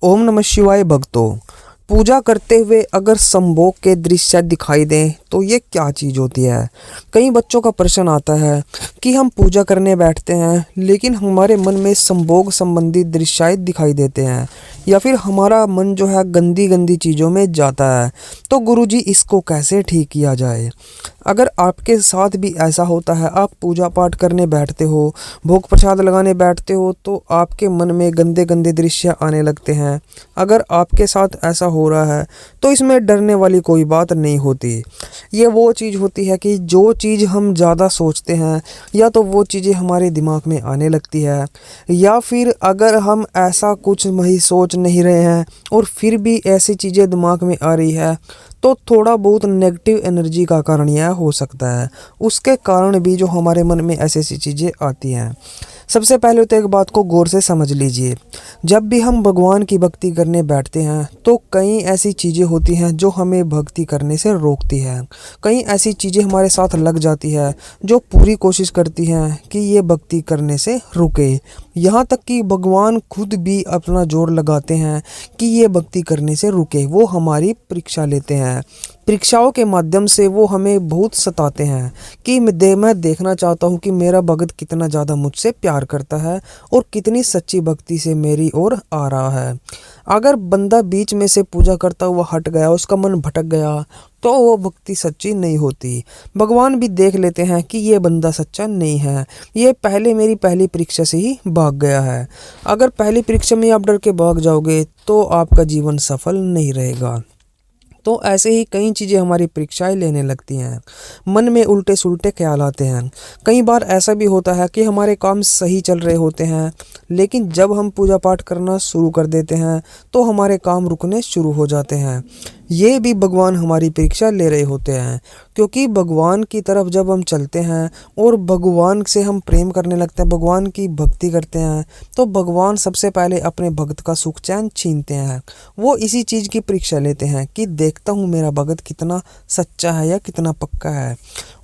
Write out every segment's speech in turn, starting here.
ओम नमः शिवाय भक्तों। पूजा करते हुए अगर संभोग के दृश्य दिखाई दें तो ये क्या चीज़ होती है। कई बच्चों का प्रश्न आता है कि हम पूजा करने बैठते हैं लेकिन हमारे मन में संभोग संबंधी दृश्य दिखाई देते हैं या फिर हमारा मन जो है गंदी गंदी चीज़ों में जाता है। तो गुरुजी इसको कैसे ठीक किया जाए। अगर आपके साथ भी ऐसा होता है, आप पूजा पाठ करने बैठते हो, भोग प्रसाद लगाने बैठते हो तो आपके मन में गंदे गंदे दृश्य आने लगते हैं। अगर आपके साथ ऐसा हो रहा है तो इसमें डरने वाली कोई बात नहीं होती। ये वो चीज़ होती है कि जो चीज़ हम ज़्यादा सोचते हैं या तो वो चीज़ें हमारे दिमाग में आने लगती है, या फिर अगर हम ऐसा कुछ वही सोच नहीं रहे हैं और फिर भी ऐसी चीज़ें दिमाग में आ रही है तो थोड़ा बहुत नेगेटिव एनर्जी का कारण यह हो सकता है। उसके कारण भी जो हमारे मन में ऐसी ऐसी चीज़ें आती हैं। सबसे पहले तो एक बात को गौर से समझ लीजिए। जब भी हम भगवान की भक्ति करने बैठते हैं तो कई ऐसी चीज़ें होती हैं जो हमें भक्ति करने से रोकती है। कई ऐसी चीज़ें हमारे साथ लग जाती है जो पूरी कोशिश करती हैं कि ये भक्ति करने से रुके। यहाँ तक कि भगवान खुद भी अपना जोर लगाते हैं कि ये भक्ति करने से रुके। वो हमारी परीक्षा लेते हैं। परीक्षाओं के माध्यम से वो हमें बहुत सताते हैं कि मैं देखना चाहता हूँ कि मेरा भगत कितना ज़्यादा मुझसे प्यार करता है और कितनी सच्ची भक्ति से मेरी ओर आ रहा है। अगर बंदा बीच में से पूजा करता हुआ हट गया, उसका मन भटक गया, तो वो भक्ति सच्ची नहीं होती। भगवान भी देख लेते हैं कि ये बंदा सच्चा नहीं है, ये पहले मेरी पहली परीक्षा से ही भाग गया है। अगर पहली परीक्षा में आप डर के भाग जाओगे तो आपका जीवन सफल नहीं रहेगा। तो ऐसे ही कई चीज़ें हमारी परीक्षाएं लेने लगती हैं। मन में उल्टे सुलटे ख्याल आते हैं। कई बार ऐसा भी होता है कि हमारे काम सही चल रहे होते हैं लेकिन जब हम पूजा पाठ करना शुरू कर देते हैं तो हमारे काम रुकने शुरू हो जाते हैं। ये भी भगवान हमारी परीक्षा ले रहे होते हैं, क्योंकि भगवान की तरफ जब हम चलते हैं और भगवान से हम प्रेम करने लगते हैं, भगवान की भक्ति करते हैं, तो भगवान सबसे पहले अपने भक्त का सुख चैन छीनते हैं। वो इसी चीज़ की परीक्षा लेते हैं कि देखता हूँ मेरा भगत कितना सच्चा है या कितना पक्का है।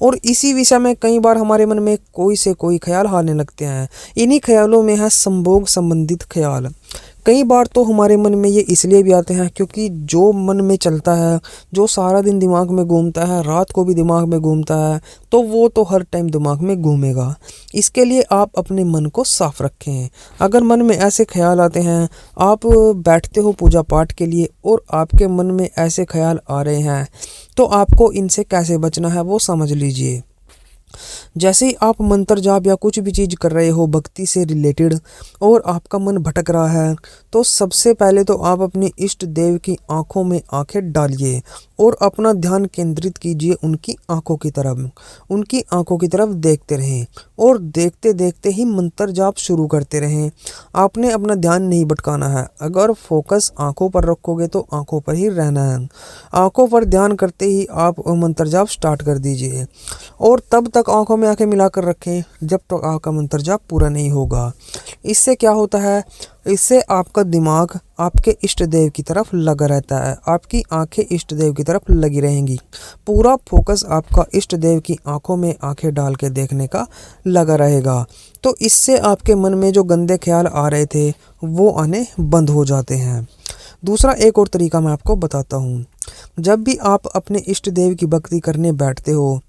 और इसी विषय में कई बार हमारे मन में कोई से कोई ख्याल आने लगते हैं। इन्हीं ख्यालों में है संभोग संबंधित ख्याल। कई बार तो हमारे मन में ये इसलिए भी आते हैं क्योंकि जो मन में चलता है, जो सारा दिन दिमाग में घूमता है, रात को भी दिमाग में घूमता है, तो वो तो हर टाइम दिमाग में घूमेगा। इसके लिए आप अपने मन को साफ रखें। अगर मन में ऐसे ख्याल आते हैं, आप बैठते हो पूजा पाठ के लिए और आपके मन में ऐसे ख्याल आ रहे हैं, तो आपको इनसे कैसे बचना है वो समझ लीजिए। जैसे ही आप मंत्र जाप या कुछ भी चीज़ कर रहे हो भक्ति से रिलेटेड और आपका मन भटक रहा है, तो सबसे पहले तो आप अपने इष्ट देव की आंखों में आंखें डालिए और अपना ध्यान केंद्रित कीजिए उनकी आंखों की तरफ। उनकी आंखों की तरफ देखते रहें और देखते देखते ही मंत्र जाप शुरू करते रहें। आपने अपना ध्यान नहीं भटकाना है। अगर फोकस आंखों पर रखोगे तो आंखों पर ही रहना है। आंखों पर ध्यान करते ही आप मंत्र जाप स्टार्ट कर दीजिए और तब तक आंखों में आंखें मिलाकर रखें जब तक आपका मंत्र जाप पूरा नहीं होगा। इससे क्या होता है, इससे आपका दिमाग आपके इष्ट देव की तरफ लगा रहता है। आपकी आंखें इष्ट देव की तरफ लगी रहेंगी। पूरा फोकस आपका इष्ट देव की आंखों में आंखें डाल के देखने का लगा रहेगा। तो इससे आपके मन में जो गंदे ख्याल आ रहे थे वो आने बंद हो जाते हैं। दूसरा एक और तरीका मैं आपको बताता हूँ। जब भी आप अपने इष्ट देव की भक्ति करने बैठते हो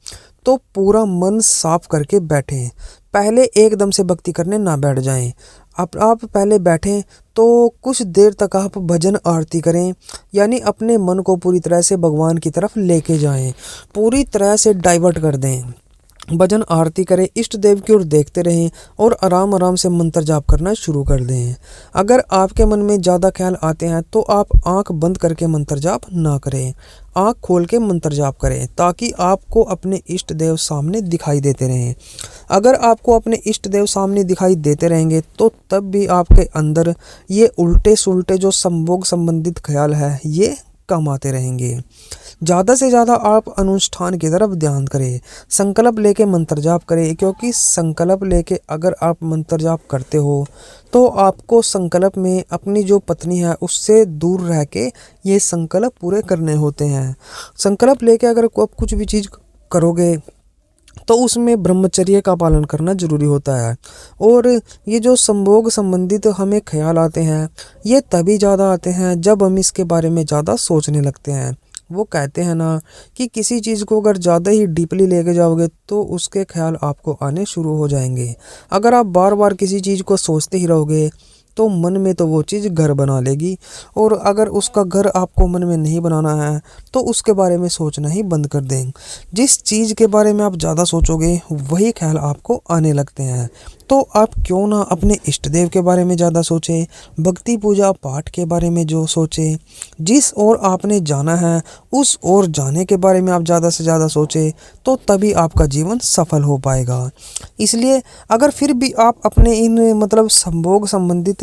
तो पूरा मन साफ करके बैठें। पहले एकदम से भक्ति करने ना बैठ जाएं। आप पहले बैठें तो कुछ देर तक आप भजन आरती करें, यानी अपने मन को पूरी तरह से भगवान की तरफ लेके जाएं, पूरी तरह से डाइवर्ट कर दें। भजन आरती करें, इष्ट देव की ओर देखते रहें और आराम आराम से मंत्र जाप करना शुरू कर दें। अगर आपके मन में ज़्यादा ख्याल आते हैं तो आप आंख बंद करके मंत्र जाप ना करें, आंख खोल के मंत्र जाप करें ताकि आपको अपने इष्ट देव सामने दिखाई देते रहें। अगर आपको अपने इष्ट देव सामने दिखाई देते रहेंगे तो तब भी आपके अंदर ये उल्टे सुलटे जो संभोग संबंधित ख्याल है ये कम आते रहेंगे। ज़्यादा से ज़्यादा आप अनुष्ठान की तरफ ध्यान करें, संकल्प लेके मंत्र जाप करें, क्योंकि संकल्प लेके अगर आप मंत्र जाप करते हो तो आपको संकल्प में अपनी जो पत्नी है उससे दूर रह के ये संकल्प पूरे करने होते हैं। संकल्प लेके अगर आप कुछ भी चीज़ करोगे तो उसमें ब्रह्मचर्य का पालन करना ज़रूरी होता है। और ये जो संभोग संबंधित हमें ख्याल आते हैं, ये तभी ज़्यादा आते हैं जब हम इसके बारे में ज़्यादा सोचने लगते हैं। वो कहते हैं ना कि किसी चीज़ को अगर ज़्यादा ही डीपली लेके जाओगे तो उसके ख्याल आपको आने शुरू हो जाएंगे। अगर आप बार बार किसी चीज़ को सोचते ही रहोगे तो मन में तो वो चीज़ घर बना लेगी, और अगर उसका घर आपको मन में नहीं बनाना है तो उसके बारे में सोचना ही बंद कर दें। जिस चीज़ के बारे में आप ज़्यादा सोचोगे वही ख्याल आपको आने लगते हैं। तो आप क्यों ना अपने इष्ट देव के बारे में ज़्यादा सोचें, भक्ति पूजा पाठ के बारे में जो सोचें, जिस ओर आपने जाना है उस ओर जाने के बारे में आप ज़्यादा से ज़्यादा सोचें, तो तभी आपका जीवन सफल हो पाएगा। इसलिए अगर फिर भी आप अपने इन मतलब संभोग संबंधित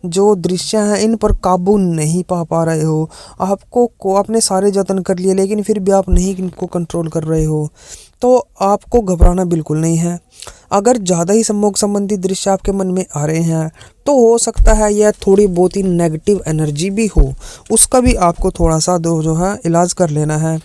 जो दृश्य हैं इन पर काबू नहीं पा रहे हो, आपको आपने सारे जतन कर लिए लेकिन फिर भी आप नहीं इनको कंट्रोल कर रहे हो, तो आपको घबराना बिल्कुल नहीं है। अगर ज़्यादा ही संभोग संबंधी दृश्य आपके मन में आ रहे हैं तो हो सकता है यह थोड़ी बहुत ही नेगेटिव एनर्जी भी हो, उसका भी आपको थोड़ा सा जो है इलाज कर लेना है।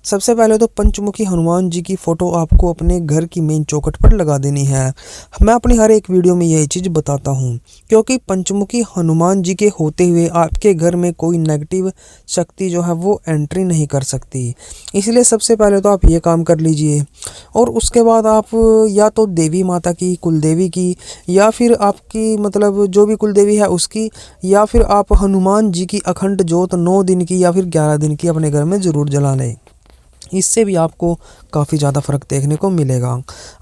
सबसे पहले तो पंचमुखी हनुमान जी की फ़ोटो आपको अपने घर की मेन चौखट पर लगा देनी है। मैं अपनी हर एक वीडियो में यही चीज़ बताता हूँ, क्योंकि पंचमुखी हनुमान जी के होते हुए आपके घर में कोई नेगेटिव शक्ति जो है वो एंट्री नहीं कर सकती। इसलिए सबसे पहले तो आप ये काम कर लीजिए, और उसके बाद आप या तो देवी माता की, कुलदेवी की, या फिर आपकी मतलब जो भी कुलदेवी है उसकी, या फिर आप हनुमान जी की अखंड जोत 9 दिन की या फिर 11 दिन की अपने घर में ज़रूर जला लें। इससे भी आपको काफ़ी ज़्यादा फ़र्क देखने को मिलेगा।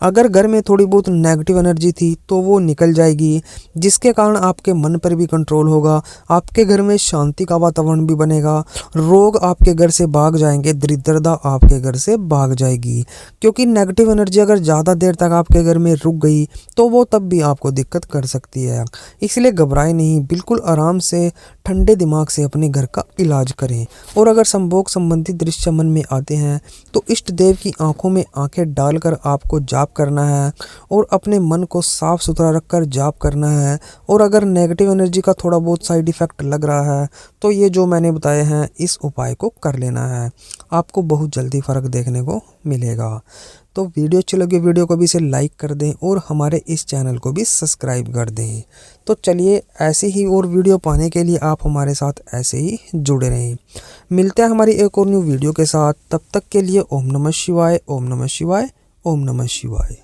अगर घर में थोड़ी बहुत नेगेटिव एनर्जी थी तो वो निकल जाएगी, जिसके कारण आपके मन पर भी कंट्रोल होगा, आपके घर में शांति का वातावरण भी बनेगा, रोग आपके घर से भाग जाएंगे, दरिद्रता आपके घर से भाग जाएगी। क्योंकि नेगेटिव एनर्जी अगर ज़्यादा देर तक आपके घर में रुक गई तो वो तब भी आपको दिक्कत कर सकती है। इसलिए घबराएं नहीं, बिल्कुल आराम से ठंडे दिमाग से अपने घर का इलाज करें। और अगर संभोग संबंधी दृश्य मन में आते हैं तो इष्ट देव की आंखों में आंखें डालकर आपको जाप करना है, और अपने मन को साफ सुथरा रखकर जाप करना है। और अगर नेगेटिव एनर्जी का थोड़ा बहुत साइड इफ़ेक्ट लग रहा है तो ये जो मैंने बताए हैं इस उपाय को कर लेना है, आपको बहुत जल्दी फ़र्क देखने को मिलेगा। तो वीडियो अच्छी लगी वीडियो को भी इसे लाइक कर दें और हमारे इस चैनल को भी सब्सक्राइब कर दें। तो चलिए ऐसे ही और वीडियो पाने के लिए आप हमारे साथ ऐसे ही जुड़े रहें। मिलते हैं हमारी एक और न्यू वीडियो के साथ, तब तक के लिए ओम नमः शिवाय, ओम नमः शिवाय, ओम नमः शिवाय।